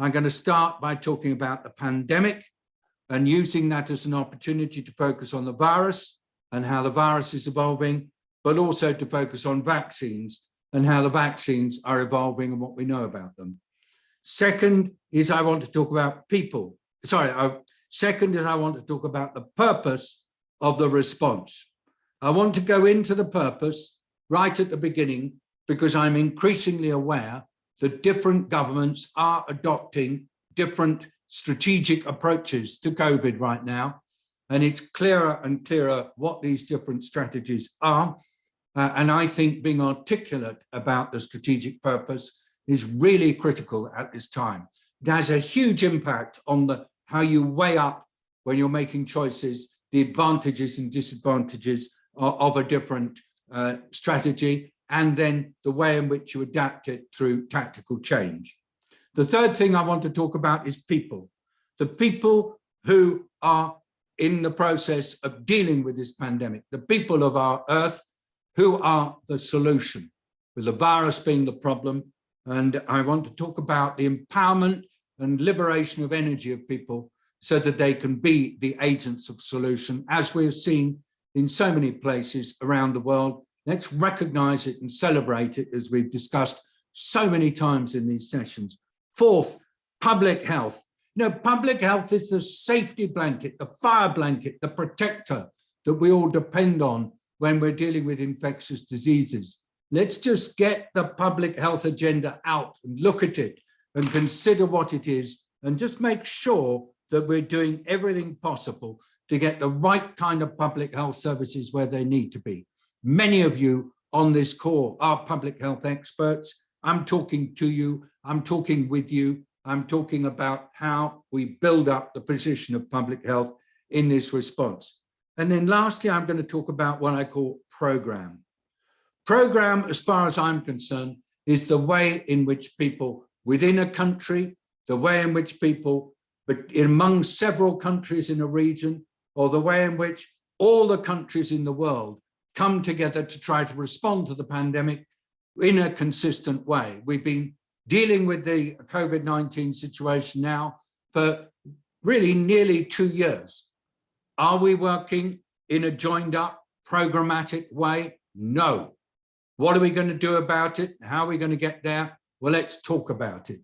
I'm going to start by talking about the pandemic and using that as an opportunity to focus on the virus and how the virus is evolving, but also to focus on vaccines and how the vaccines are evolving and what we know about them. Second is I want to talk about people. Second is I want to talk about the purpose of the response. I want to go into the purpose right at the beginning because I'm increasingly aware that different governments are adopting different strategic approaches to COVID right now. And it's clearer and clearer what these different strategies are. And I think being articulate about the strategic purpose is really critical at this time. It has a huge impact on how you weigh up when you're making choices, the advantages and disadvantages of a different strategy, and then the way in which you adapt it through tactical change. The third thing I want to talk about is people. The people who are in the process of dealing with this pandemic, the people of our earth who are the solution, with the virus being the problem. And I want to talk about the empowerment and liberation of energy of people so that they can be the agents of solution, as we have seen in so many places around the world. Let's recognize it and celebrate it, as we've discussed so many times in these sessions. Fourth, public health. You know, public health is the safety blanket, the fire blanket, the protector that we all depend on when we're dealing with infectious diseases. Let's just get the public health agenda out and look at it and consider what it is and just make sure that we're doing everything possible to get the right kind of public health services where they need to be. Many of you on this call are public health experts. I'm talking to you, I'm talking with you, I'm talking about how we build up the position of public health in this response. And then lastly, I'm going to talk about what I call program. Program, as far as I'm concerned, is the way in which people within a country, the way in which people, but among several countries in a region, or the way in which all the countries in the world come together to try to respond to the pandemic in a consistent way. We've been dealing with the COVID-19 situation now for really nearly 2 years. Are we working in a joined up, programmatic way? No. What are we going to do about it? How are we going to get there? Well, let's talk about it.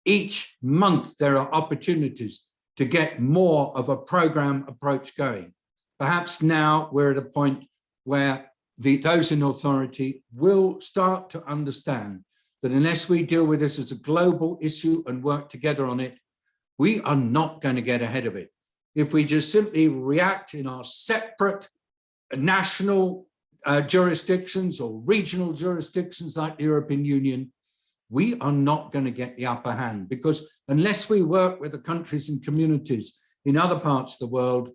Each month, there are opportunities to get more of a program approach going. Perhaps now we're at a point where those in authority will start to understand that unless we deal with this as a global issue and work together on it, we are not going to get ahead of it. If we just simply react in our separate national jurisdictions or regional jurisdictions like the European Union, we are not going to get the upper hand, because unless we work with the countries and communities in other parts of the world,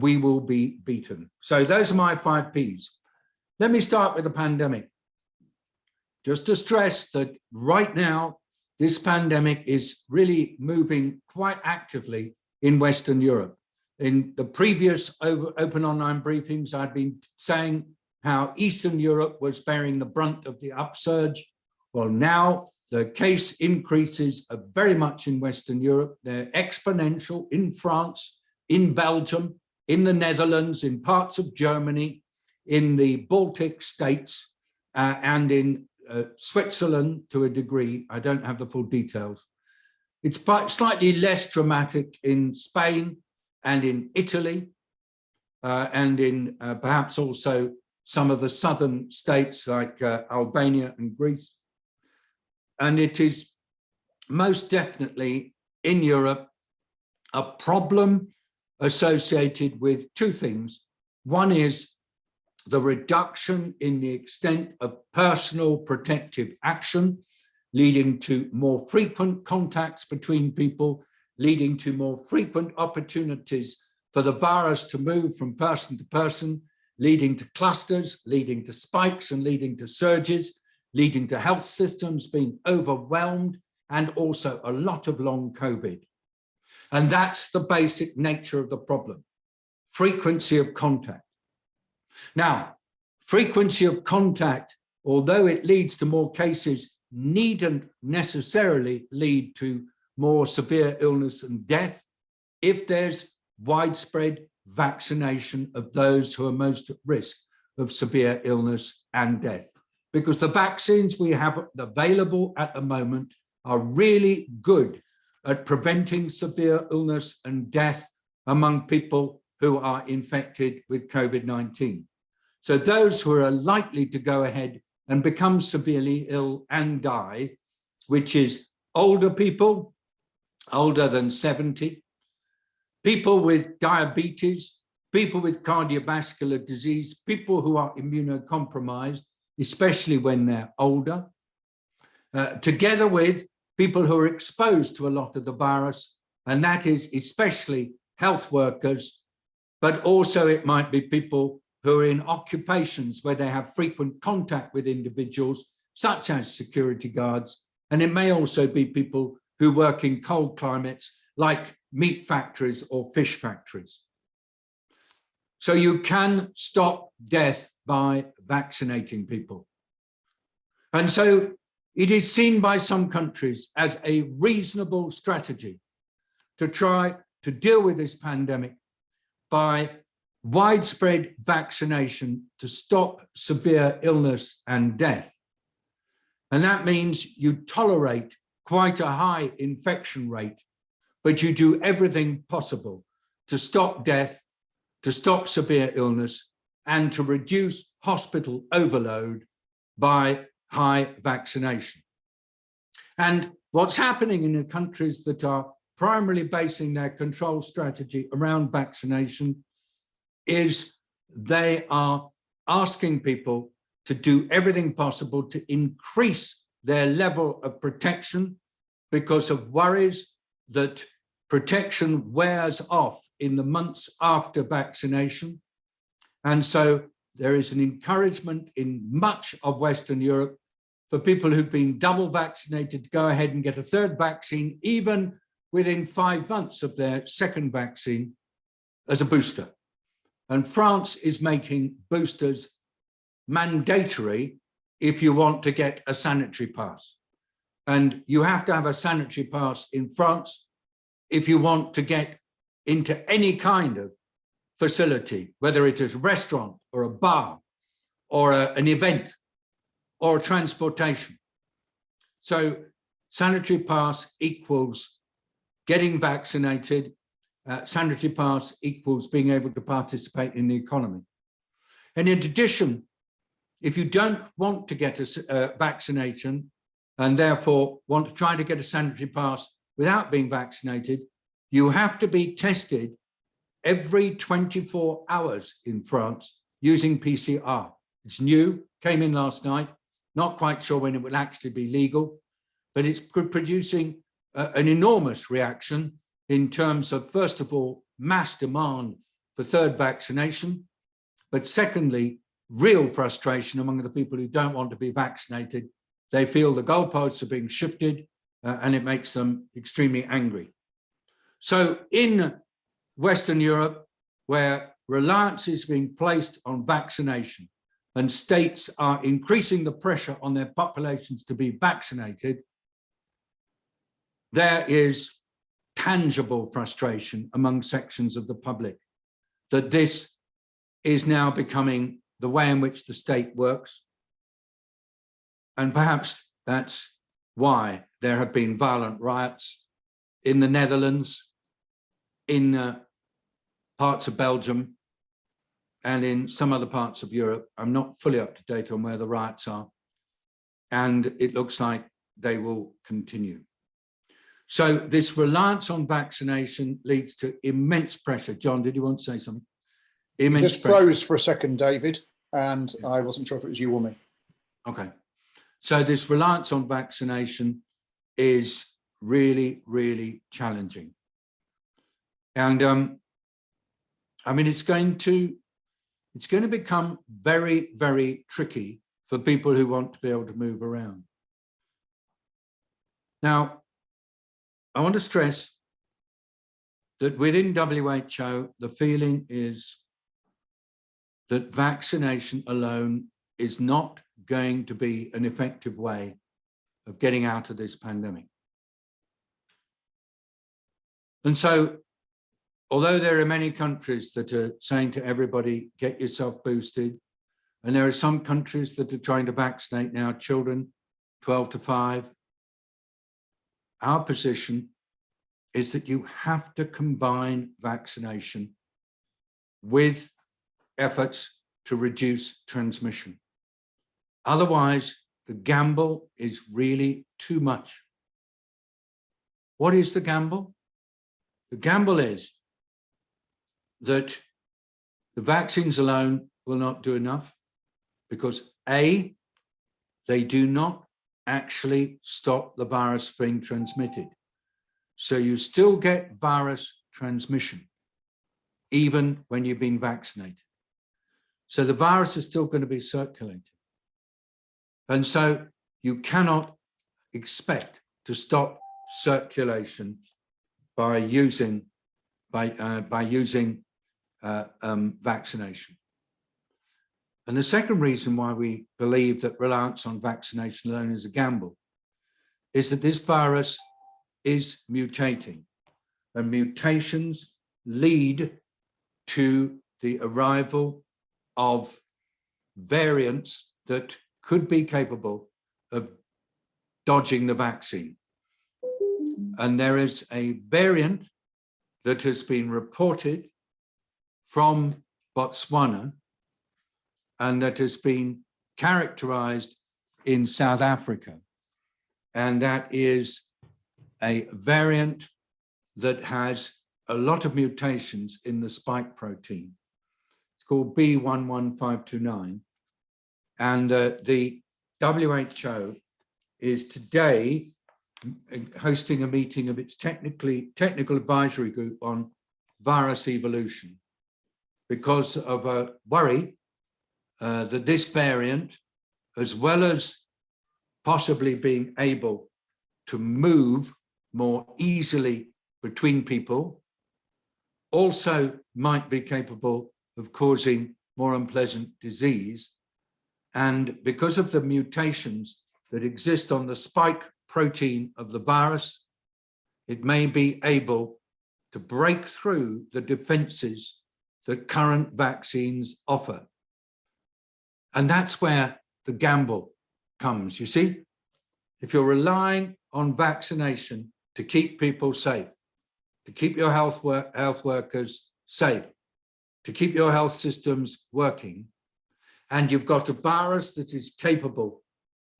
we will be beaten. So those are my 5 Ps. Let me start with the pandemic. Just to stress that right now, this pandemic is really moving quite actively in Western Europe. In the previous open online briefings, I've been saying how Eastern Europe was bearing the brunt of the upsurge. Well, now the case increases are very much in Western Europe. They're exponential in France, in Belgium, in the Netherlands, in parts of Germany, in the Baltic states, and in Switzerland to a degree. I don't have the full details. It's slightly less dramatic in Spain and in Italy, and in perhaps also some of the southern states like Albania and Greece. And it is most definitely in Europe a problem associated with 2 things. One is the reduction in the extent of personal protective action, leading to more frequent contacts between people, leading to more frequent opportunities for the virus to move from person to person, leading to clusters, leading to spikes and leading to surges, leading to health systems being overwhelmed, and also a lot of long COVID. And that's the basic nature of the problem, frequency of contact. Now, frequency of contact, although it leads to more cases, needn't necessarily lead to more severe illness and death if there's widespread vaccination of those who are most at risk of severe illness and death. Because the vaccines we have available at the moment are really good at preventing severe illness and death among people who are infected with COVID-19. So those who are likely to go ahead and become severely ill and die, which is older people, older than 70, people with diabetes, people with cardiovascular disease, people who are immunocompromised, especially when they're older, together with people who are exposed to a lot of the virus, and that is especially health workers, but also it might be people who are in occupations where they have frequent contact with individuals, such as security guards, and it may also be people who work in cold climates like meat factories or fish factories. So you can stop death by vaccinating people. And so it is seen by some countries as a reasonable strategy to try to deal with this pandemic by widespread vaccination to stop severe illness and death. And that means you tolerate quite a high infection rate, but you do everything possible to stop death, to stop severe illness, and to reduce hospital overload by high vaccination. And what's happening in the countries that are primarily basing their control strategy around vaccination is they are asking people to do everything possible to increase their level of protection because of worries that protection wears off in the months after vaccination. And so there is an encouragement in much of Western Europe for people who've been double vaccinated to go ahead and get a third vaccine, even within 5 months of their second vaccine, as a booster. And France is making boosters mandatory if you want to get a sanitary pass. And you have to have a sanitary pass in France if you want to get into any kind of facility, whether it is a restaurant or a bar or an event or transportation. So sanitary pass equals getting vaccinated. Sanitary pass equals being able to participate in the economy. And in addition, if you don't want to get a vaccination and therefore want to try to get a sanitary pass without being vaccinated, you have to be tested every 24 hours in France using PCR. It's new, came in last night, not quite sure when it will actually be legal, but it's producing an enormous reaction in terms of, first of all, mass demand for third vaccination, but secondly, real frustration among the people who don't want to be vaccinated. They feel the goalposts are being shifted and it makes them extremely angry. So in Western Europe, where reliance is being placed on vaccination and states are increasing the pressure on their populations to be vaccinated, there is tangible frustration among sections of the public that this is now becoming the way in which the state works. And perhaps that's why there have been violent riots in the Netherlands, in parts of Belgium, and in some other parts of Europe. I'm not fully up to date on where the riots are, and it looks like they will continue. So this reliance on vaccination leads to immense pressure. John, did you want to say something? Immense just pressure. Froze for a second, David, and I wasn't sure if it was you or me. Okay. So this reliance on vaccination is really, really challenging. And I mean, it's going to become very, very tricky for people who want to be able to move around. Now, I want to stress that within WHO, the feeling is that vaccination alone is not going to be an effective way of getting out of this pandemic. And so, although there are many countries that are saying to everybody, get yourself boosted, and there are some countries that are trying to vaccinate now children 12 to 5, our position is that you have to combine vaccination with efforts to reduce transmission. Otherwise, the gamble is really too much. What is the gamble? The gamble is that the vaccines alone will not do enough because A, they do not actually stop the virus being transmitted. So you still get virus transmission, even when you've been vaccinated. So the virus is still going to be circulating. And so you cannot expect to stop circulation by using vaccination. And the second reason why we believe that reliance on vaccination alone is a gamble is that this virus is mutating, and mutations lead to the arrival of variants that could be capable of dodging the vaccine. And there is a variant that has been reported from Botswana and that has been characterized in South Africa. And that is a variant that has a lot of mutations in the spike protein. It's called B11529. And the WHO is today hosting a meeting of its technical advisory group on virus evolution because of a worry that this variant, as well as possibly being able to move more easily between people, also might be capable of causing more unpleasant disease. And because of the mutations that exist on the spike protein of the virus, it may be able to break through the defenses that current vaccines offer. And that's where the gamble comes. You see, if you're relying on vaccination to keep people safe, to keep your health workers safe, to keep your health systems working, and you've got a virus that is capable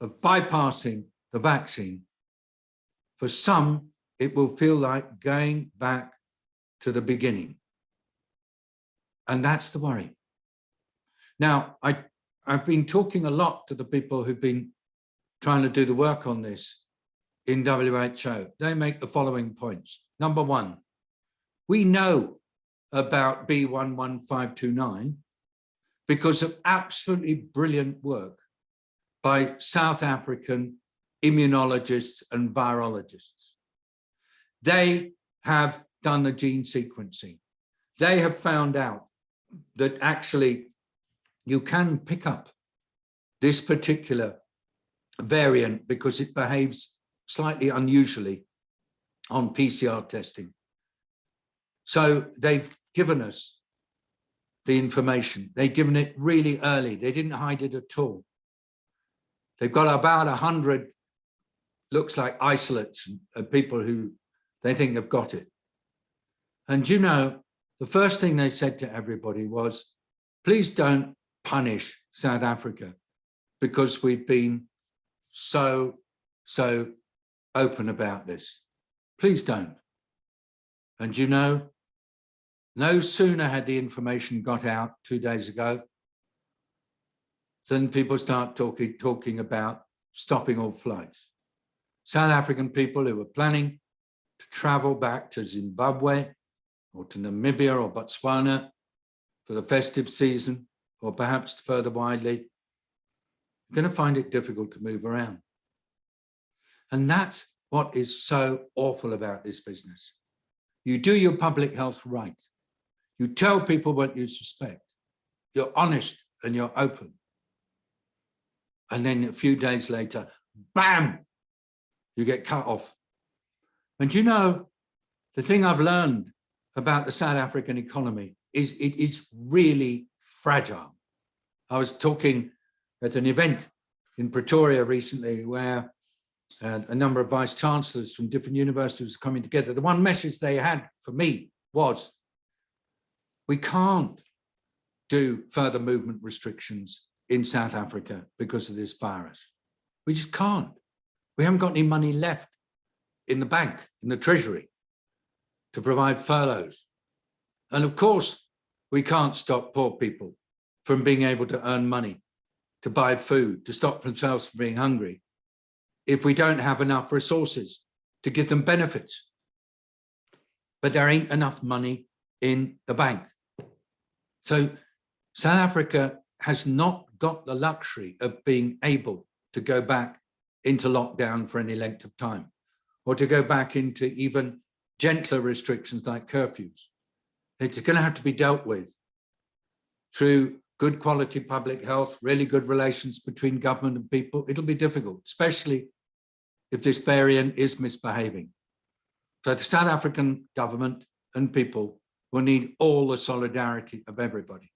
of bypassing the vaccine, for some, it will feel like going back to the beginning. And that's the worry. Now, I've been talking a lot to the people who've been trying to do the work on this in WHO. They make the following points. Number one, we know about B11529 because of absolutely brilliant work by South African immunologists and virologists. They have done the gene sequencing. They have found out that actually you can pick up this particular variant because it behaves slightly unusually on PCR testing. So they've given us the information. They've given it really early. They didn't hide it at all. They've got about 100, looks like isolates of people who they think have got it. And you know, the first thing they said to everybody was, please don't punish South Africa because we've been so open about this. Please don't. And you know, no sooner had the information got out 2 days ago than people start talking about stopping all flights. South African people who were planning to travel back to Zimbabwe or to Namibia or Botswana for the festive season, or perhaps further widely, are going to find it difficult to move around. And that's what is so awful about this business. You do your public health right. You tell people what you suspect. You're honest and you're open. And then a few days later, bam, you get cut off. And you know, the thing I've learned about the South African economy is it is really fragile. I was talking at an event in Pretoria recently where a number of vice chancellors from different universities were coming together. The one message they had for me was, we can't do further movement restrictions in South Africa because of this virus. We just can't. We haven't got any money left in the bank, in the treasury, to provide furloughs. And of course, we can't stop poor people from being able to earn money, to buy food, to stop themselves from being hungry, if we don't have enough resources to give them benefits. But there ain't enough money in the bank. So South Africa has not got the luxury of being able to go back into lockdown for any length of time, or to go back into even gentler restrictions like curfews. It's going to have to be dealt with through good quality public health, really good relations between government and people. It'll be difficult, especially if this variant is misbehaving. So the South African government and people will need all the solidarity of everybody.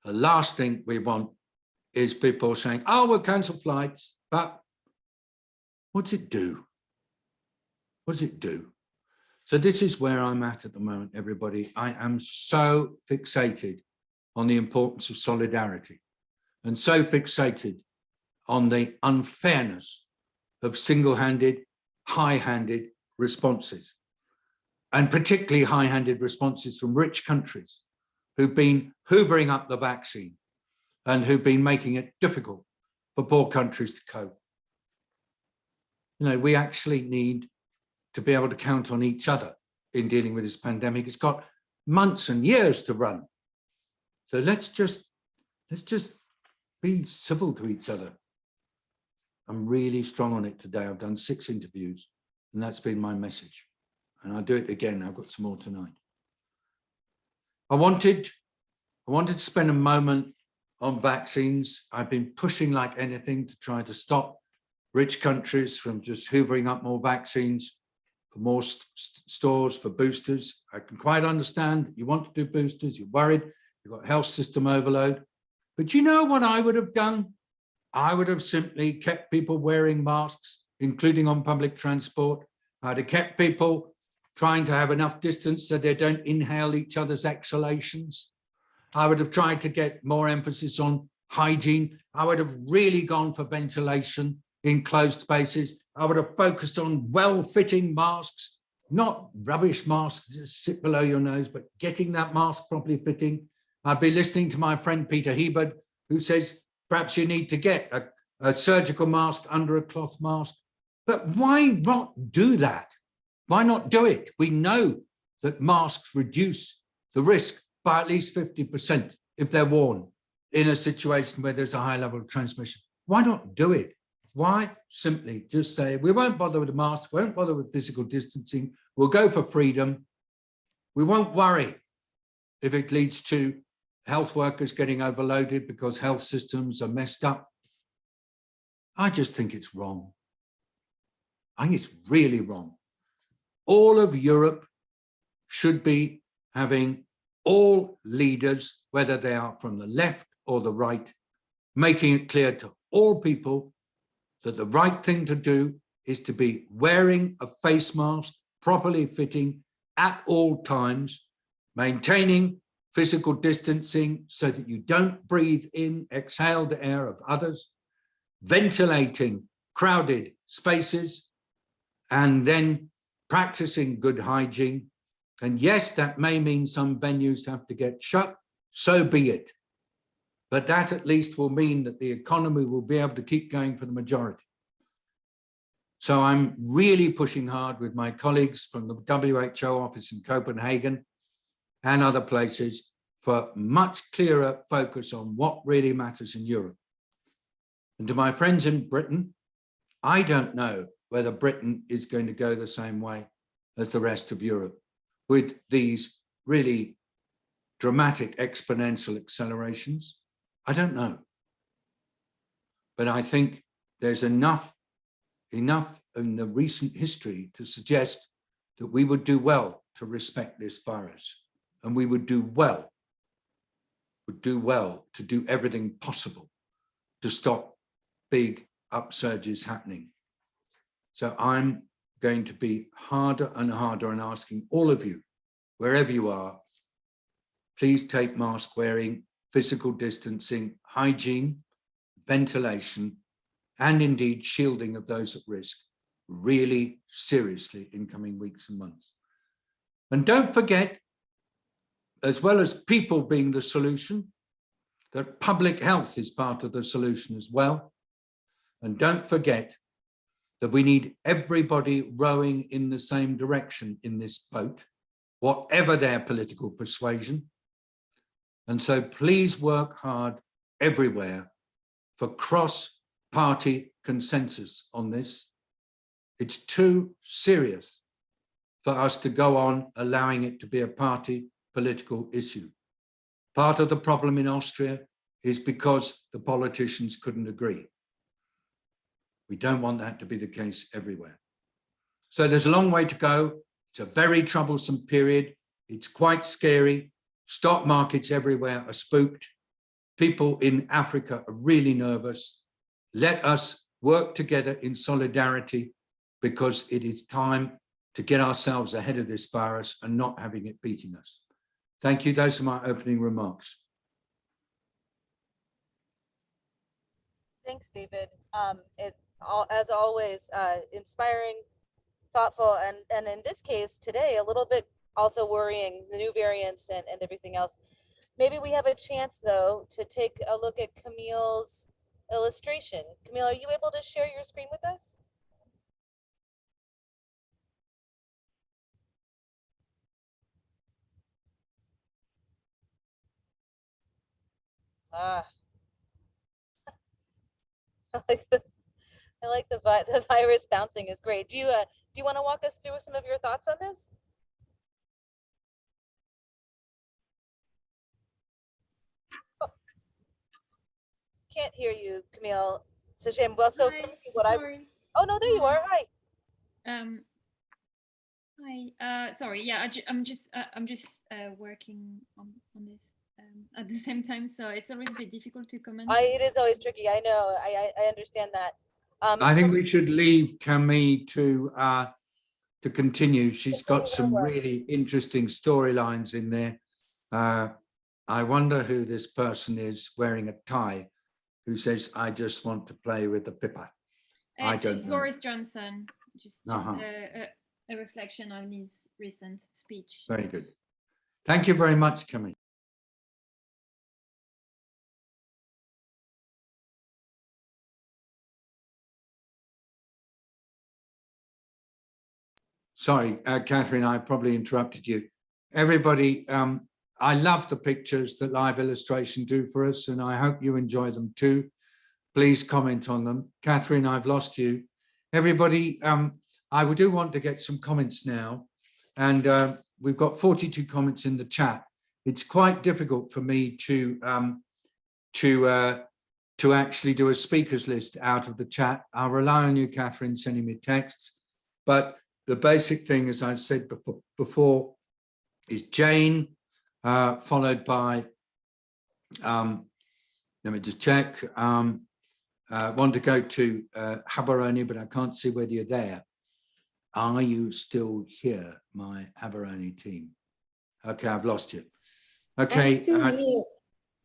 The last thing we want is people saying, oh, we'll cancel flights, but what's it do? What does it do? So this is where I'm at the moment, everybody. I am so fixated on the importance of solidarity and so fixated on the unfairness of single-handed, high-handed responses, and particularly high-handed responses from rich countries who've been hoovering up the vaccine and who've been making it difficult for poor countries to cope. You know, we actually need to be able to count on each other in dealing with this pandemic. It's got months and years to run. So let's just be civil to each other. I'm really strong on it today. I've done 6 interviews and that's been my message. And I'll do it again. I've got some more tonight. I wanted to spend a moment on vaccines. I've been pushing like anything to try to stop rich countries from just hoovering up more vaccines for more stores, for boosters. I can quite understand you want to do boosters, you're worried, you've got health system overload. But you know what I would have done? I would have simply kept people wearing masks, including on public transport. I'd have kept people trying to have enough distance so they don't inhale each other's exhalations. I would have tried to get more emphasis on hygiene. I would have really gone for ventilation in closed spaces. I would have focused on well-fitting masks, not rubbish masks that sit below your nose, but getting that mask properly fitting. I'd be listening to my friend Peter Hebert, who says, perhaps you need to get a surgical mask under a cloth mask. But why not do that? Why not do it? We know that masks reduce the risk by at least 50% if they're worn in a situation where there's a high level of transmission. Why not do it? Why simply just say, we won't bother with the mask, won't bother with physical distancing, we'll go for freedom. We won't worry if it leads to health workers getting overloaded because health systems are messed up. I just think it's wrong. I think it's really wrong. All of Europe should be having all leaders, whether they are from the left or the right, making it clear to all people that the right thing to do is to be wearing a face mask, properly fitting at all times, maintaining physical distancing so that you don't breathe in, exhale the air of others, ventilating crowded spaces, and then practicing good hygiene. And yes, that may mean some venues have to get shut, so be it. But that at least will mean that the economy will be able to keep going for the majority. So I'm really pushing hard with my colleagues from the WHO office in Copenhagen and other places for much clearer focus on what really matters in Europe. And to my friends in Britain, I don't know whether Britain is going to go the same way as the rest of Europe with these really dramatic exponential accelerations. I don't know. But I think there's enough in the recent history to suggest that we would do well to respect this virus, and we would do well to do everything possible to stop big upsurges happening. So I'm going to be harder and harder and asking all of you, wherever you are, please take mask wearing, physical distancing, hygiene, ventilation, and indeed shielding of those at risk really seriously in coming weeks and months. And don't forget, as well as people being the solution, that public health is part of the solution as well. And don't forget that we need everybody rowing in the same direction in this boat, whatever their political persuasion. And so please work hard everywhere for cross-party consensus on this. It's too serious for us to go on allowing it to be a party political issue. Part of the problem in Austria is because the politicians couldn't agree. We don't want that to be the case everywhere. So there's a long way to go. It's a very troublesome period. It's quite scary. Stock markets everywhere are spooked. People in Africa are really nervous. Let us work together in solidarity, because it is time to get ourselves ahead of this virus and not having it beating us. Thank you. Those are my opening remarks. Thanks, David. As always, inspiring, thoughtful, and in this case today, a little bit also worrying, the new variants and everything else. Maybe we have a chance, though, to take a look at Camille's illustration. Camille, are you able to share your screen with us? Ah, I like the virus bouncing is great. Do you want to walk us through some of your thoughts on this? Oh, can't hear you, Camille. It's a shame. Well, so Hi, for me, what sorry. oh no, there you are. Hi. Hi. Sorry. Yeah, I'm just working on this at the same time, so it's always a bit difficult to comment. It is always tricky. I know. I understand that. I think we should leave Camille to continue. She's got some really interesting storylines in there. I wonder who this person is wearing a tie who says, "I just want to play with the pippa." I don't know. Boris Johnson, just a reflection on his recent speech. Very good. Thank you very much, Camille. Sorry, Catherine, I probably interrupted you. Everybody, I love the pictures that live illustration do for us, and I hope you enjoy them too. Please comment on them. Catherine, I've lost you. Everybody, I do want to get some comments now, and we've got 42 comments in the chat. It's quite difficult for me to actually do a speakers list out of the chat. I'll rely on you, Catherine, sending me texts, but the basic thing, as I've said before, is Jane, followed by, let me just check, want to go to Habaroni, but I can't see whether you're there. Are you still here, my Habaroni team? Okay, I've lost you. Okay. I'm still here.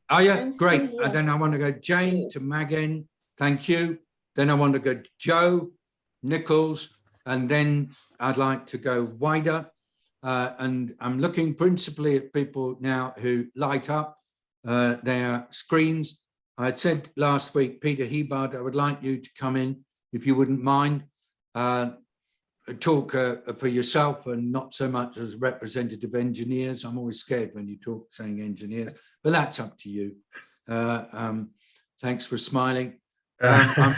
Oh yeah, I'm still great. here. And then I want to go Jane to Magen, thank you. Then I want to go Joe, Nichols, and then I'd like to go wider. And I'm looking principally at people now who light up their screens. I had said last week, Peter Hebard, I would like you to come in, if you wouldn't mind, talk for yourself and not so much as representative engineers. I'm always scared when you talk saying engineers, but that's up to you. Thanks for smiling. I'm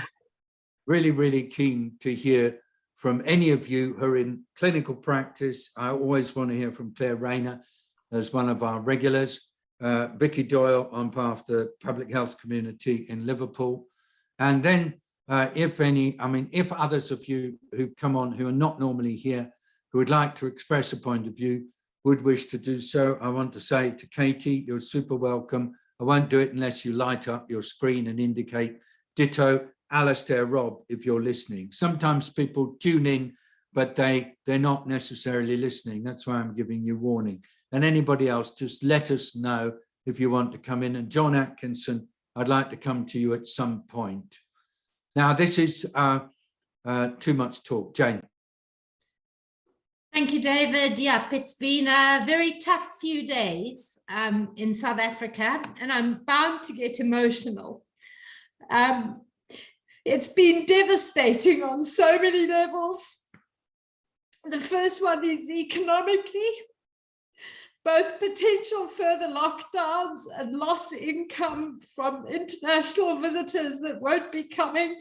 really, really keen to hear from any of you who are in clinical practice. I always want to hear from Claire Rayner as one of our regulars, Vicky Doyle on behalf of the public health community in Liverpool. And then if any, I mean, if others of you who've come on who are not normally here, who would like to express a point of view would wish to do so, I want to say to Katie, you're super welcome. I won't do it unless you light up your screen and indicate ditto. Alistair, Rob, if you're listening. Sometimes people tune in, but they're not necessarily listening. That's why I'm giving you warning. And anybody else, just let us know if you want to come in. And John Atkinson, I'd like to come to you at some point. Now, this is too much talk. Jane. Thank you, David. Yep, it's been a very tough few days in South Africa, and I'm bound to get emotional. It's been devastating on so many levels. The first one is economically, both potential further lockdowns and lost income from international visitors that won't be coming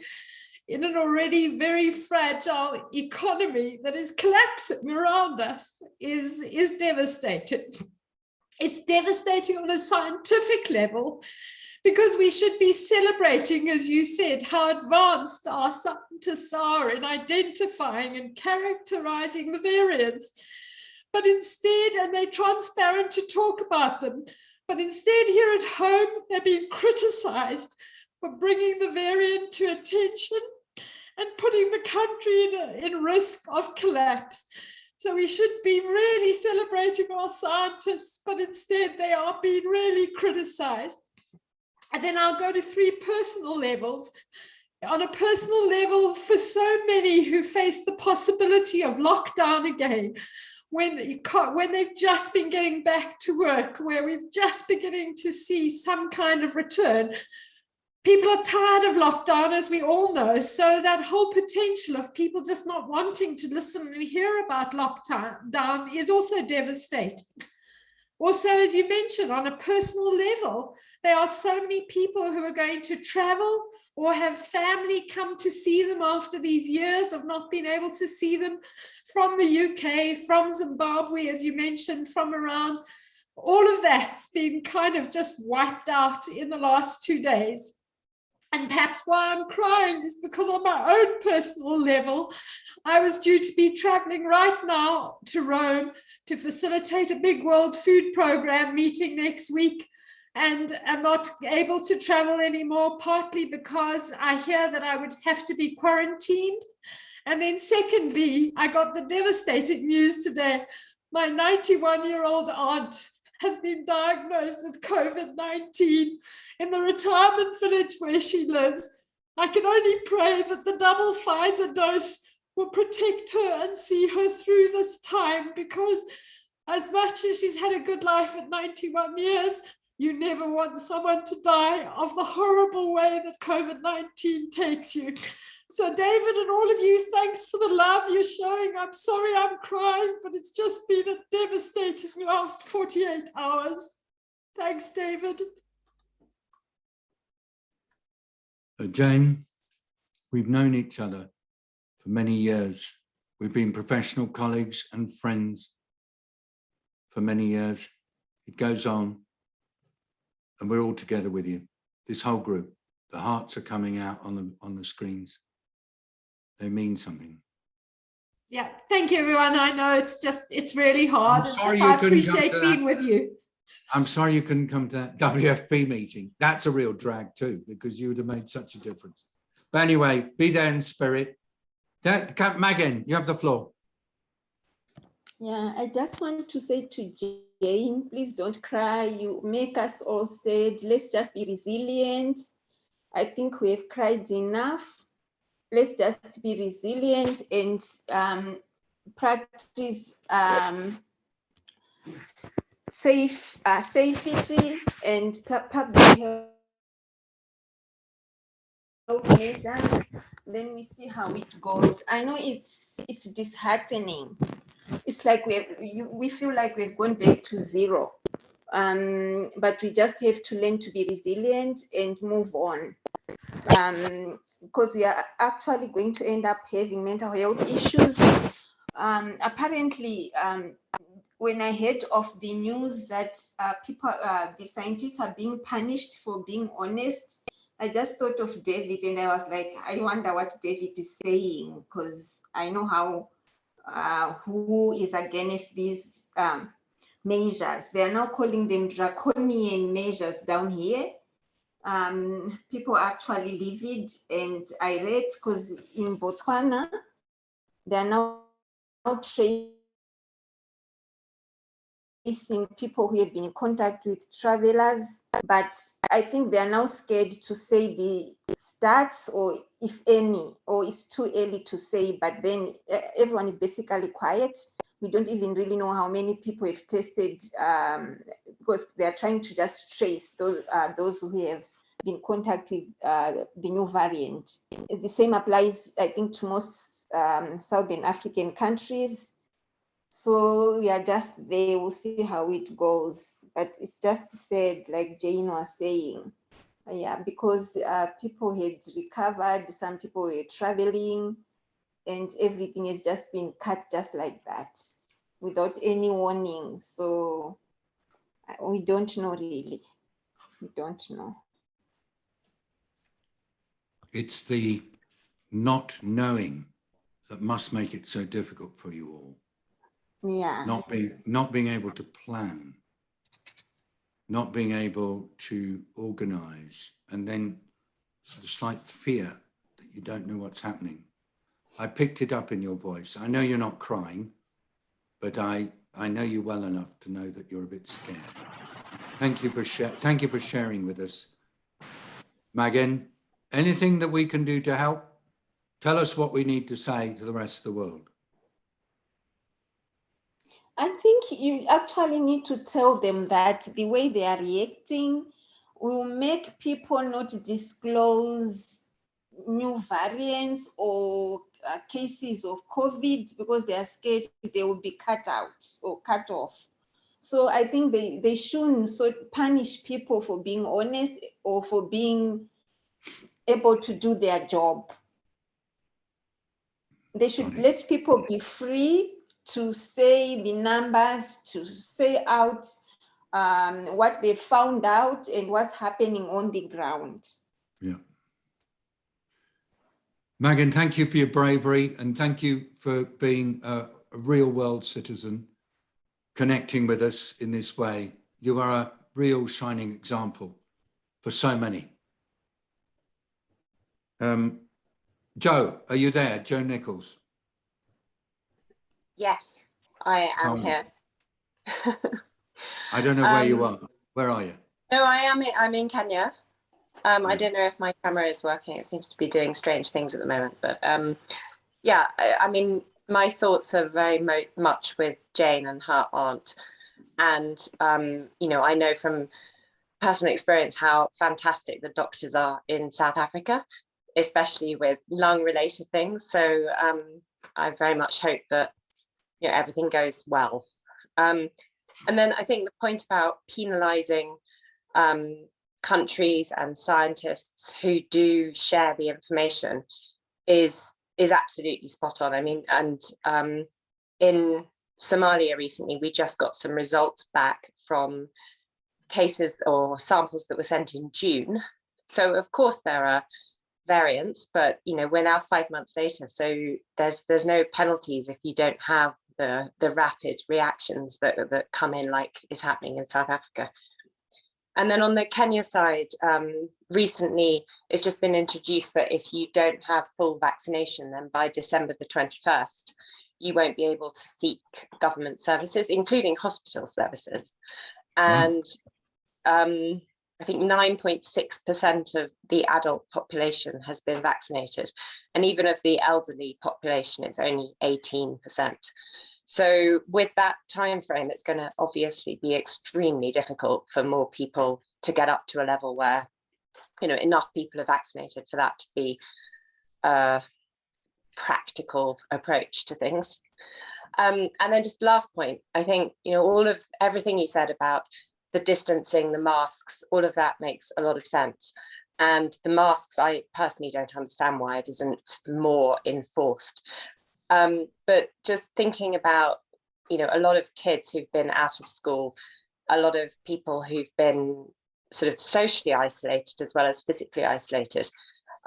in an already very fragile economy that is collapsing around us is devastating. It's devastating on a scientific level, because we should be celebrating, as you said, how advanced our scientists are in identifying and characterizing the variants. But instead, and they're transparent to talk about them, but instead here at home, they're being criticized for bringing the variant to attention and putting the country in risk of collapse. So we should be really celebrating our scientists, but instead they are being really criticized. And then I'll go to 3 personal levels. On a personal level, for so many who face the possibility of lockdown again, when they've just been getting back to work, where we're just beginning to see some kind of return, people are tired of lockdown, as we all know. So that whole potential of people just not wanting to listen and hear about lockdown is also devastating. Also, as you mentioned, on a personal level, there are so many people who are going to travel or have family come to see them after these years of not being able to see them from the UK, from Zimbabwe, as you mentioned, from around. All of that's been kind of just wiped out in the last 2 days. And perhaps why I'm crying is because on my own personal level, I was due to be traveling right now to Rome to facilitate a big World Food Programme meeting next week. And I'm not able to travel anymore, partly because I hear that I would have to be quarantined. And then secondly, I got the devastating news today. My 91-year-old aunt has been diagnosed with COVID-19 in the retirement village where she lives. I can only pray that the double Pfizer dose will protect her and see her through this time, because as much as she's had a good life at 91 years, you never want someone to die of the horrible way that COVID-19 takes you. So David and all of you, thanks for the love you're showing. I'm sorry I'm crying, but it's just been a devastating last 48 hours. Thanks, David. Jane, we've known each other for many years. We've been professional colleagues and friends for many years. It goes on, and we're all together with you. This whole group, the hearts are coming out on the screens. They mean something. Yeah, thank you, everyone. I know it's really hard. I'm sorry I you couldn't come appreciate to being that. with you. I'm sorry you couldn't come to that WFP meeting. That's a real drag too, because you would have made such a difference. But anyway, be there in spirit. Megan, you have the floor. Yeah, I just want to say to Jane, please don't cry. You make us all sad. Let's just be resilient. I think we have cried enough. Let's just be resilient and practice safety and public health measures. Then we see how it goes. I know it's disheartening. It's like we feel like we've gone back to zero. But we just have to learn to be resilient and move on. Because we are actually going to end up having mental health issues. Apparently, when I heard of the news that the scientists are being punished for being honest, I just thought of David and I was like, I wonder what David is saying, because I know how who is against these measures. They are now calling them draconian measures down here. People are actually livid and irate because in Botswana, they are now tracing people who have been in contact with travelers, but I think they are now scared to say the stats, or if any, or it's too early to say, but then everyone is basically quiet. We don't even really know how many people have tested, because they are trying to just trace those who have been in contact with the new variant. The same applies, I think, to most Southern African countries. So we are just there, we'll see how it goes. But it's just sad, like Jane was saying, yeah, because people had recovered, some people were traveling, and everything has just been cut just like that, without any warning. So we don't know really, we don't know. It's the not knowing that must make it so difficult for you all. Yeah. Not being able to plan, not being able to organize, and then the slight fear that you don't know what's happening. I picked it up in your voice. I know you're not crying, but I know you well enough to know that you're a bit scared. Thank you for sharing with us. Megan, anything that we can do to help? Tell us what we need to say to the rest of the world. I think you actually need to tell them that the way they are reacting will make people not disclose new variants or cases of COVID, because they are scared they will be cut out or cut off. So I think they shouldn't punish people for being honest or for being able to do their job. They should let people be free to say the numbers, to say out what they found out and what's happening on the ground. Yeah. Megan, thank you for your bravery, and thank you for being a real world citizen, connecting with us in this way. You are a real shining example for so many. Joe, are you there? Joe Nichols. Yes, I am here. I don't know where you are. Where are you? No, I'm in Kenya. I don't know if my camera is working. It seems to be doing strange things at the moment. But yeah, I mean, my thoughts are very much with Jane and her aunt. And, you know, I know from personal experience how fantastic the doctors are in South Africa, especially with lung-related things. So I very much hope that, you know, everything goes well. And then I think the point about penalising countries and scientists who do share the information is absolutely spot on. I mean, and in Somalia recently, we just got some results back from cases or samples that were sent in June. So of course there are variants, but you know, we're now 5 months later, so there's no penalties if you don't have the rapid reactions that come in, like is happening in South Africa. And then on the Kenya side, recently it's just been introduced that if you don't have full vaccination, then by December the 21st, you won't be able to seek government services, including hospital services. And I think 9.6% of the adult population has been vaccinated. And even of the elderly population, it's only 18%. So with that time frame, it's going to obviously be extremely difficult for more people to get up to a level where, you know, enough people are vaccinated for that to be a practical approach to things. And then just last point, I think, you know, everything you said about the distancing, the masks, all of that makes a lot of sense. And the masks, I personally don't understand why it isn't more enforced. But just thinking about, you know, a lot of kids who've been out of school, a lot of people who've been sort of socially isolated as well as physically isolated.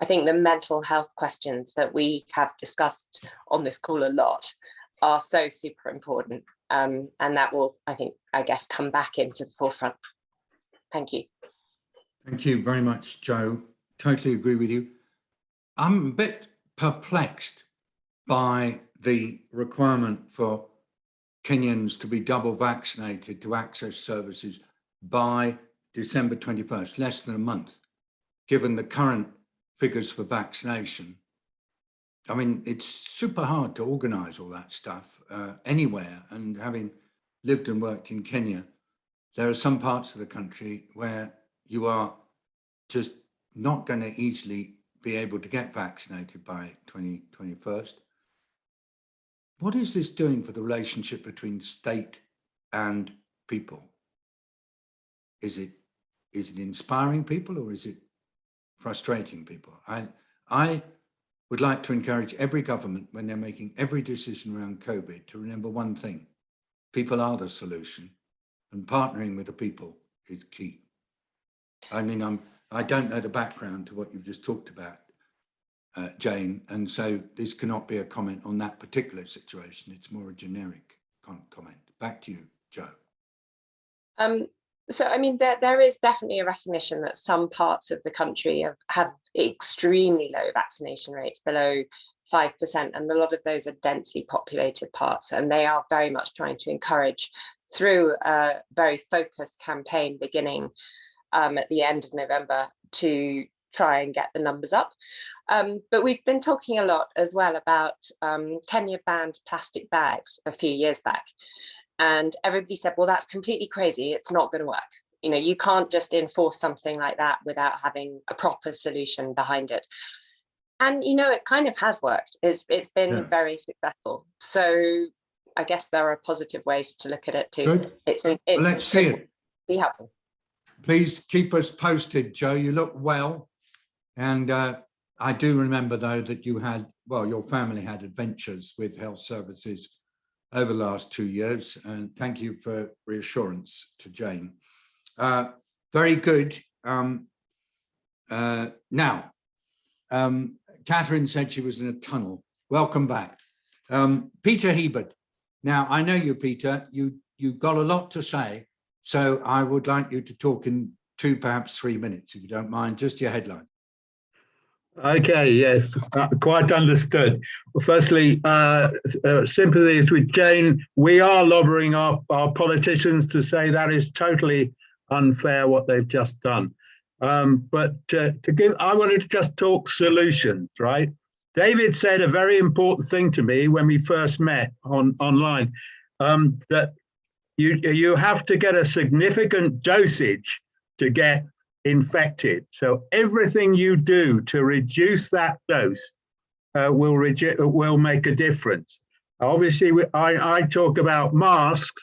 I think the mental health questions that we have discussed on this call a lot are so super important. And that will, I guess, come back into the forefront. Thank you. Thank you very much, Joe. Totally agree with you. I'm a bit perplexed by the requirement for Kenyans to be double vaccinated to access services by December 21st, less than a month, given the current figures for vaccination. I mean, it's super hard to organise all that stuff anywhere. And having lived and worked in Kenya, there are some parts of the country where you are just not going to easily be able to get vaccinated by 2021st. What is this doing for the relationship between state and people? Is it inspiring people, or is it frustrating people? I would like to encourage every government, when they're making every decision around COVID, to remember one thing: people are the solution, and partnering with the people is key. I mean, I don't know the background to what you've just talked about, Jane, and so this cannot be a comment on that particular situation. It's more a generic comment. Back to you, Joe. So, I mean, there is definitely a recognition that some parts of the country have extremely low vaccination rates, below 5%, and a lot of those are densely populated parts, and they are very much trying to encourage, through a very focused campaign beginning at the end of November, to try and get the numbers up. But we've been talking a lot as well about Kenya banned plastic bags a few years back. And everybody said, well, that's completely crazy. It's not going to work. You know, you can't just enforce something like that without having a proper solution behind it. And, you know, it kind of has worked. It's been very successful. So I guess there are positive ways to look at it too. Good. Well, let's see it. Be helpful. Please keep us posted, Joe. You look well. And I do remember, though, that you had, well, your family had adventures with health services over the last 2 years. And thank you for reassurance to Jane. Very good. Now, Catherine said she was in a tunnel. Welcome back. Peter Hebert. Now, I know you, Peter. You've got a lot to say. So I would like you to talk in 2, perhaps 3 minutes, if you don't mind, just your headline. Okay, yes, quite understood. Well, firstly, sympathies with Jane. We are lobbying our politicians to say that is totally unfair what they've just done. But I wanted to just talk solutions, right? David said a very important thing to me when we first met online, that you have to get a significant dosage to get infected. So everything you do to reduce that dose will make a difference. Obviously, I talk about masks,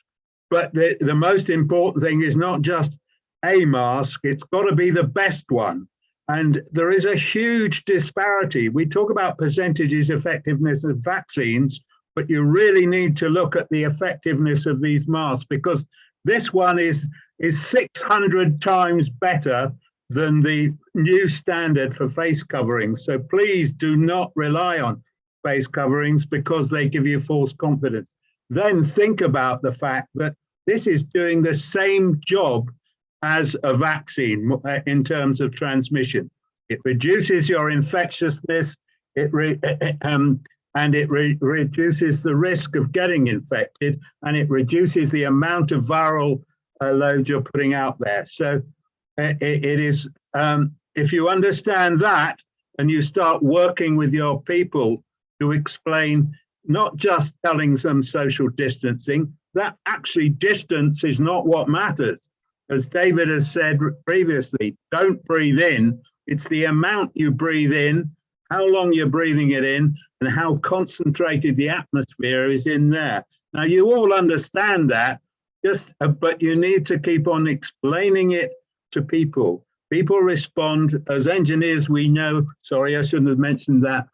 but the most important thing is not just a mask, it's got to be the best one. And there is a huge disparity. We talk about percentages effectiveness of vaccines, but you really need to look at the effectiveness of these masks, because this one is 600 times better than the new standard for face coverings. So please do not rely on face coverings because they give you false confidence. Then think about the fact that this is doing the same job as a vaccine in terms of transmission. It reduces your infectiousness, and it reduces the risk of getting infected, and it reduces the amount of viral load you're putting out there. So it is, if you understand that and you start working with your people to explain, not just telling them social distancing, that actually distance is not what matters. As David has said previously, don't breathe in. It's the amount you breathe in, how long you're breathing it in, and how concentrated the atmosphere is in there. Now, you all understand that, but you need to keep on explaining it to people. People respond. As engineers, we know, sorry, I shouldn't have mentioned that.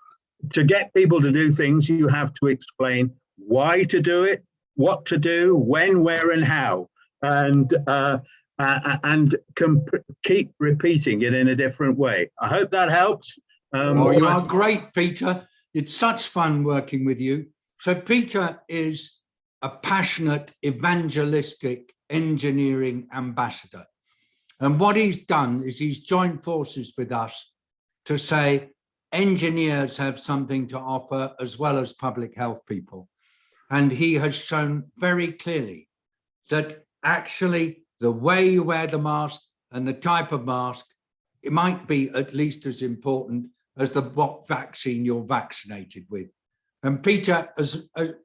To get people to do things, you have to explain why to do it, what to do, when, where, and how. And keep repeating it in a different way. I hope that helps. You are great, Peter. It's such fun working with you. So Peter is a passionate, evangelistic engineering ambassador. And what he's done is he's joined forces with us to say engineers have something to offer as well as public health people. And he has shown very clearly that actually the way you wear the mask and the type of mask, it might be at least as important as what vaccine you're vaccinated with. And Peter,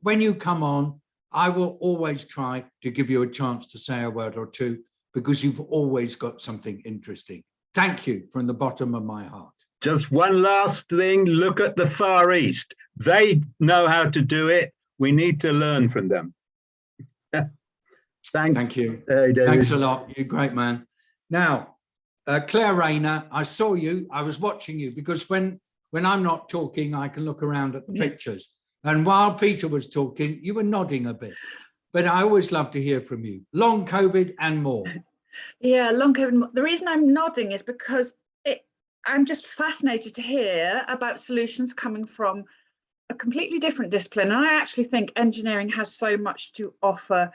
when you come on, I will always try to give you a chance to say a word or two, because you've always got something interesting. Thank you from the bottom of my heart. Just one last thing, look at the Far East. They know how to do it. We need to learn from them. Thanks. Thank you. David. Thanks a lot. You're a great man. Now, Claire Rayner, I saw you. I was watching you because when I'm not talking, I can look around at the pictures. And while Peter was talking, you were nodding a bit. But I always love to hear from you. Long COVID and more. Yeah, long COVID. The reason I'm nodding is because I'm just fascinated to hear about solutions coming from a completely different discipline. And I actually think engineering has so much to offer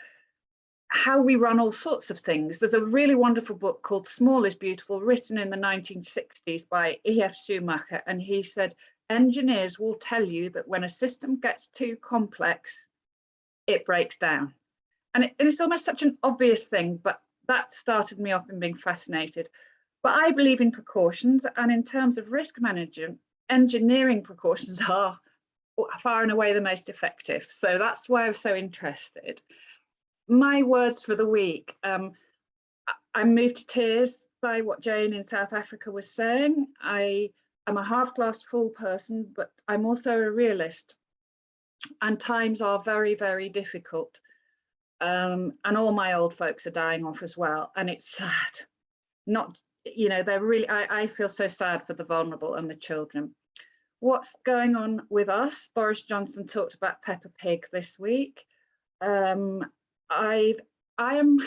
how we run all sorts of things. There's a really wonderful book called Small is Beautiful, written in the 1960s by E.F. Schumacher. And he said, engineers will tell you that when a system gets too complex, it breaks down. And it's almost such an obvious thing, but that started me off in being fascinated. But I believe in precautions, and in terms of risk management, engineering precautions are far and away the most effective. So that's why I was so interested. My words for the week, I'm moved to tears by what Jane in South Africa was saying. I am a half-glass full person, but I'm also a realist. And times are very, very difficult. And all my old folks are dying off as well. And it's sad. Not, you know, they're really, I feel so sad for the vulnerable and the children. What's going on with us? Boris Johnson talked about Peppa Pig this week. I am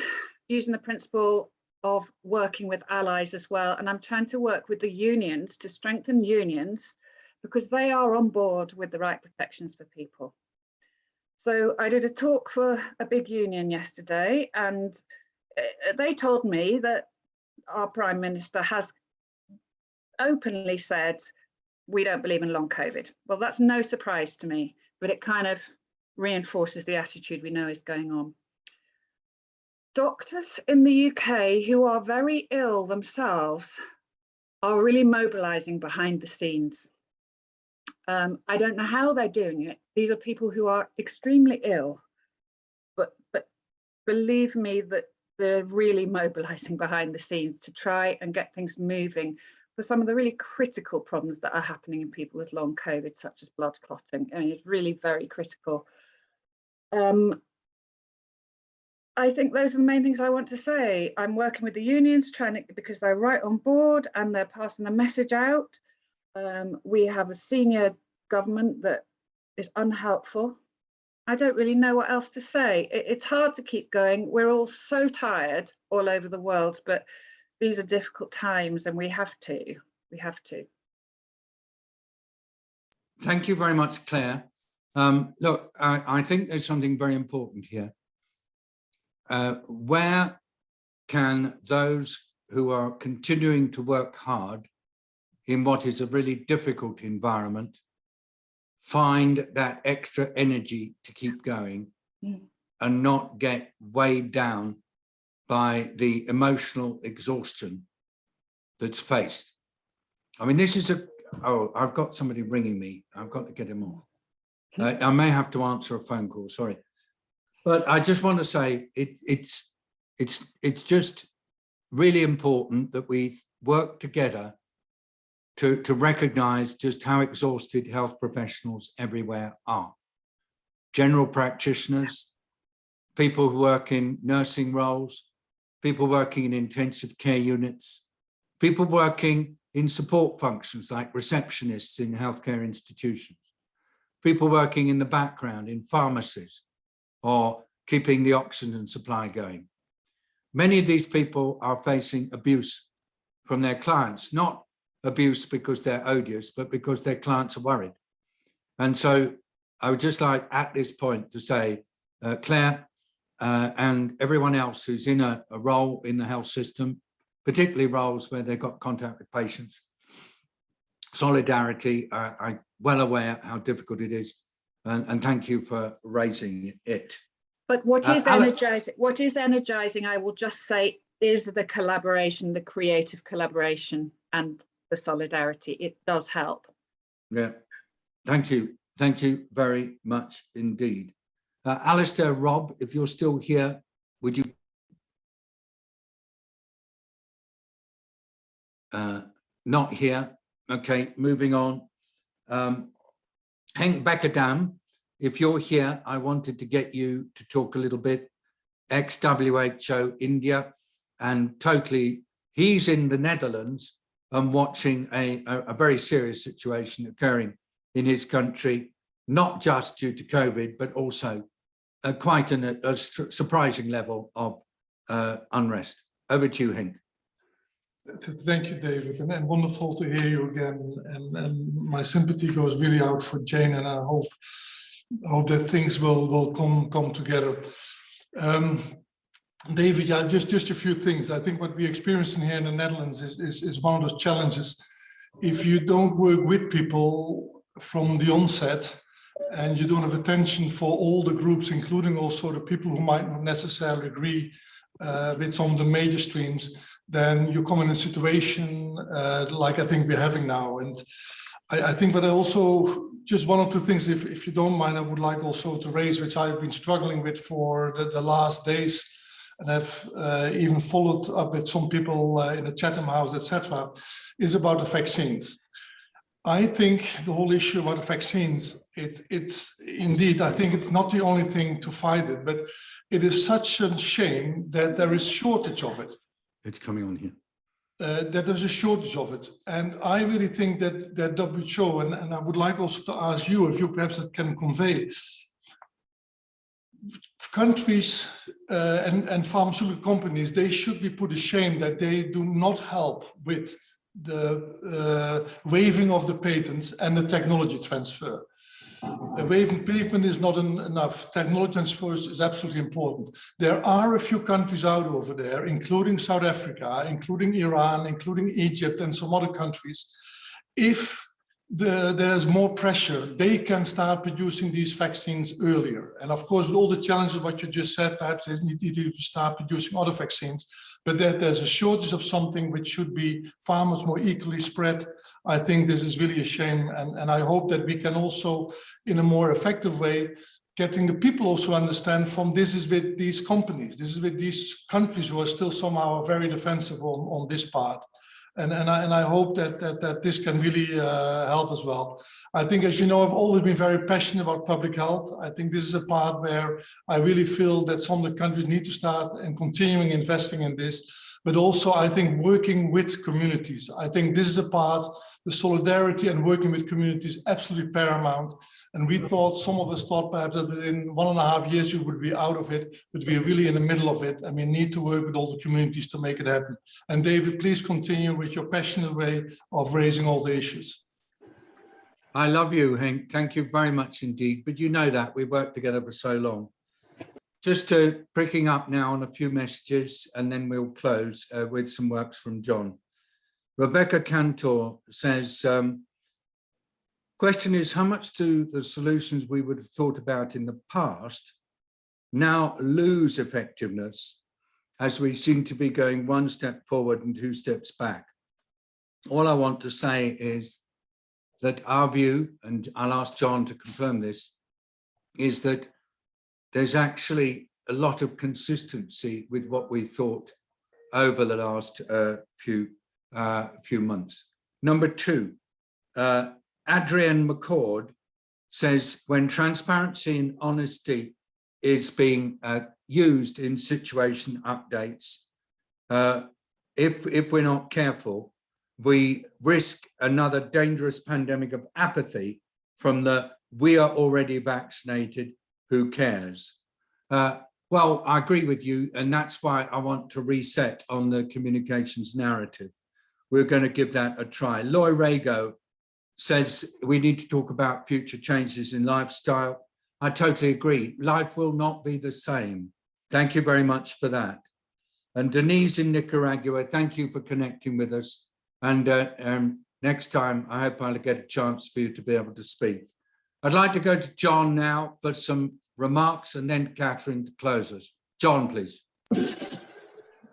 using the principle of working with allies as well. And I'm trying to work with the unions to strengthen unions because they are on board with the right protections for people. So I did a talk for a big union yesterday, and they told me that our Prime Minister has openly said, we don't believe in long COVID. Well, that's no surprise to me, but it kind of reinforces the attitude we know is going on. Doctors in the UK who are very ill themselves are really mobilising behind the scenes. I don't know how they're doing it. These are people who are extremely ill, but believe me that they're really mobilising behind the scenes to try and get things moving for some of the really critical problems that are happening in people with long COVID, such as blood clotting. I mean, it's really very critical. I think those are the main things I want to say. I'm working with the unions, because they're right on board and they're passing the message out. We have a senior government that is unhelpful. I don't really know what else to say. It's hard to keep going. We're all so tired all over the world, but these are difficult times and we have to. Thank you very much, Claire. Look, I think there's something very important here. Where can those who are continuing to work hard in what is a really difficult environment find that extra energy to keep going and not get weighed down by the emotional exhaustion that's faced? I mean, this is I've got somebody ringing me. I've got to get him off. I may have to answer a phone call, sorry. But I just want to say it's just really important that we work together to recognise just how exhausted health professionals everywhere are. General practitioners, people who work in nursing roles, people working in intensive care units, people working in support functions like receptionists in healthcare institutions, people working in the background in pharmacies or keeping the oxygen supply going. Many of these people are facing abuse from their clients, not abuse because they're odious, but because their clients are worried. And so I would just like at this point to say, Claire and everyone else who's in a role in the health system, particularly roles where they've got contact with patients, solidarity, I'm well aware how difficult it is, and thank you for raising it. But what is Alex- energizing? What is energizing? I will just say is the collaboration, the creative collaboration, and the solidarity. It does help. Yeah, thank you very much indeed. Alistair, Rob, if you're still here, would you? Not here. Okay, moving on. Henk Bekkerdam, if you're here, I wanted to get you to talk a little bit. Ex-WHO India, and totally, he's in the Netherlands and watching a very serious situation occurring in his country, not just due to COVID, but also quite a surprising level of unrest. Over to you, Henk. Thank you, David, and wonderful to hear you again. And my sympathy goes really out for Jane, and I hope that things will come together. David, yeah, just a few things. I think what we're experiencing here in the Netherlands is one of those challenges. If you don't work with people from the onset, and you don't have attention for all the groups, including also the people who might not necessarily agree with some of the major streams, then you come in a situation like I think we're having now. And I think that I also, just one or two things, if you don't mind, I would like also to raise, which I've been struggling with for the last days, and have even followed up with some people in the Chatham House, etc., is about the vaccines. I think the whole issue about the vaccines, it's indeed, I think it's not the only thing to fight it, but it is such a shame that there is shortage of it. It's coming on here. That there's a shortage of it. And I really think that WHO, and I would like also to ask you if you perhaps can convey, countries and pharmaceutical companies, they should be put to shame that they do not help with the waiving of the patents and the technology transfer. Waiving pavement is not enough. Technology transfer is absolutely important. There are a few countries out over there, including South Africa, including Iran, including Egypt, and some other countries. If there's more pressure, they can start producing these vaccines earlier. And of course, with all the challenges, what you just said, perhaps they need to start producing other vaccines, but that there's a shortage of something which should be far much more equally spread. I think this is really a shame. And I hope that we can also, in a more effective way, getting the people also understand from this is with these companies, this is with these countries who are still somehow very defensive on this part. And I hope that this can really help as well. I think, as you know, I've always been very passionate about public health. I think this is a part where I really feel that some of the countries need to start and continuing investing in this, but also I think working with communities. I think this is a part, the solidarity and working with communities, absolutely paramount. And we thought, some of us thought perhaps that in 1.5 years you would be out of it, but we're really in the middle of it, and we need to work with all the communities to make it happen. And David, please continue with your passionate way of raising all the issues. I love you, Henk. Thank you very much indeed. But you know that we've worked together for so long. Just picking up now on a few messages, and then we'll close with some works from John. Rebecca Cantor says, question is, how much do the solutions we would have thought about in the past now lose effectiveness as we seem to be going one step forward and 2 steps back? All I want to say is that our view, and I'll ask John to confirm this, is that there's actually a lot of consistency with what we thought over the last few months. Number 2, Adrienne McCord says, when transparency and honesty is being used in situation updates, if we're not careful, we risk another dangerous pandemic of apathy from the we are already vaccinated, who cares? Well, I agree with you, and that's why I want to reset on the communications narrative. We're going to give that a try. Loy Rago says we need to talk about future changes in lifestyle. I totally agree. Life will not be the same. Thank you very much for that. And Denise in Nicaragua, thank you for connecting with us. And next time, I hope I'll get a chance for you to be able to speak. I'd like to go to John now for some remarks and then Catherine to close us. John, please.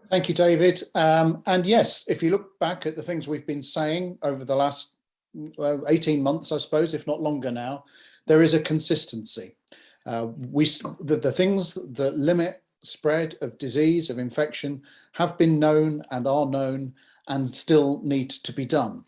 Thank you, David. And yes, if you look back at the things we've been saying over the last 18 months, I suppose, if not longer now, there is a consistency. The things that limit spread of disease, of infection, have been known and are known and still need to be done.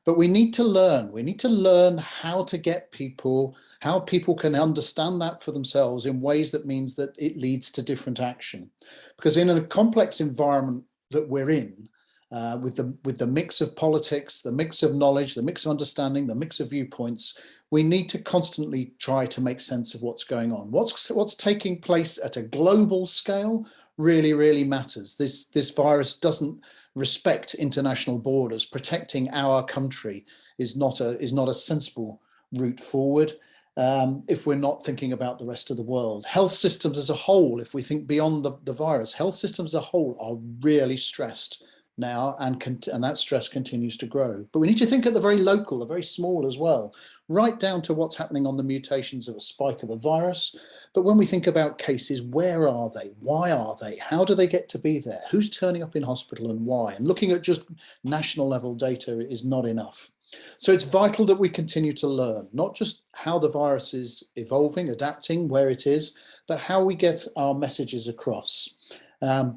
But we need to learn. We need to learn how to get people, how people can understand that for themselves in ways that means that it leads to different action. Because in a complex environment that we're in, with the mix of politics, the mix of knowledge, the mix of understanding, the mix of viewpoints, we need to constantly try to make sense of what's going on. What's taking place at a global scale really, really matters. This virus doesn't respect international borders. Protecting our country is not a sensible route forward if we're not thinking about the rest of the world. Health systems as a whole, if we think beyond the virus, health systems as a whole are really stressed now, and that stress continues to grow. But we need to think at the very local, the very small as well, right down to what's happening on the mutations of a spike of a virus. But when we think about cases, where are they? Why are they? How do they get to be there? Who's turning up in hospital and why? And looking at just national level data is not enough. So it's vital that we continue to learn, not just how the virus is evolving, adapting, where it is, but how we get our messages across.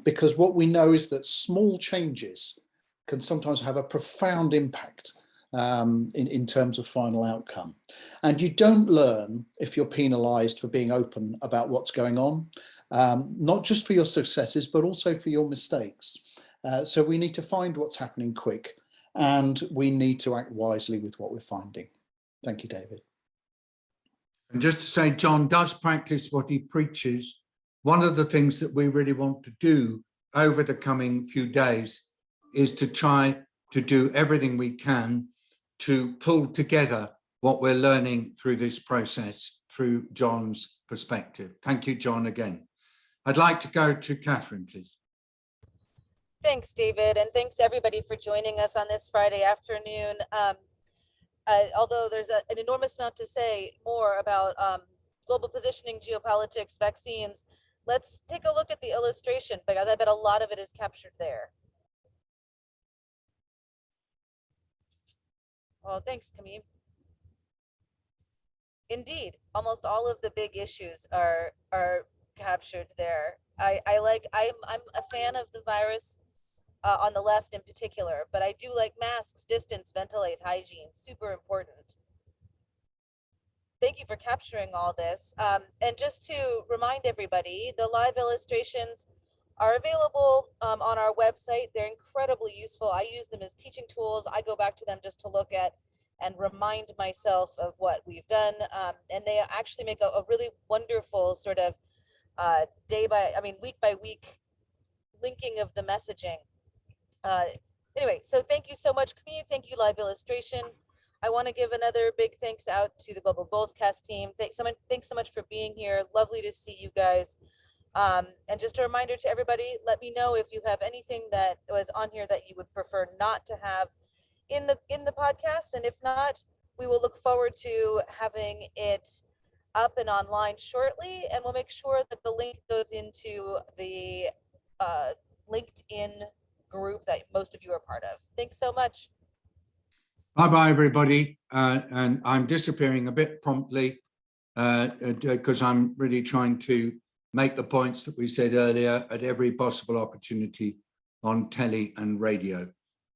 Because what we know is that small changes can sometimes have a profound impact in terms of final outcome. And you don't learn if you're penalised for being open about what's going on, not just for your successes, but also for your mistakes. So we need to find what's happening quick, and we need to act wisely with what we're finding. Thank you, David. And just to say, John does practice what he preaches. One of the things that we really want to do over the coming few days is to try to do everything we can to pull together what we're learning through this process, through John's perspective. Thank you, John, again. I'd like to go to Catherine, please. Thanks, David, and thanks everybody for joining us on this Friday afternoon. Although there's an enormous amount to say more about global positioning, geopolitics, vaccines, let's take a look at the illustration, because I bet a lot of it is captured there. Well, thanks, Camille. Indeed, almost all of the big issues are captured there. I'm a fan of the virus on the left in particular, but I do like masks, distance, ventilate, hygiene, super important. Thank you for capturing all this. And just to remind everybody, the live illustrations are available on our website. They're incredibly useful. I use them as teaching tools. I go back to them just to look at and remind myself of what we've done. And they actually make a really wonderful sort of week by week linking of the messaging. Anyway, so thank you so much, community. Thank you, Live Illustration. I want to give another big thanks out to the Global Goals Cast team. Thanks so much for being here. Lovely to see you guys. And just a reminder to everybody, let me know if you have anything that was on here that you would prefer not to have in the podcast. And if not, we will look forward to having it up and online shortly. And we'll make sure that the link goes into the LinkedIn group that most of you are part of. Thanks so much. Bye-bye, everybody. And I'm disappearing a bit promptly because I'm really trying to make the points that we said earlier at every possible opportunity on telly and radio.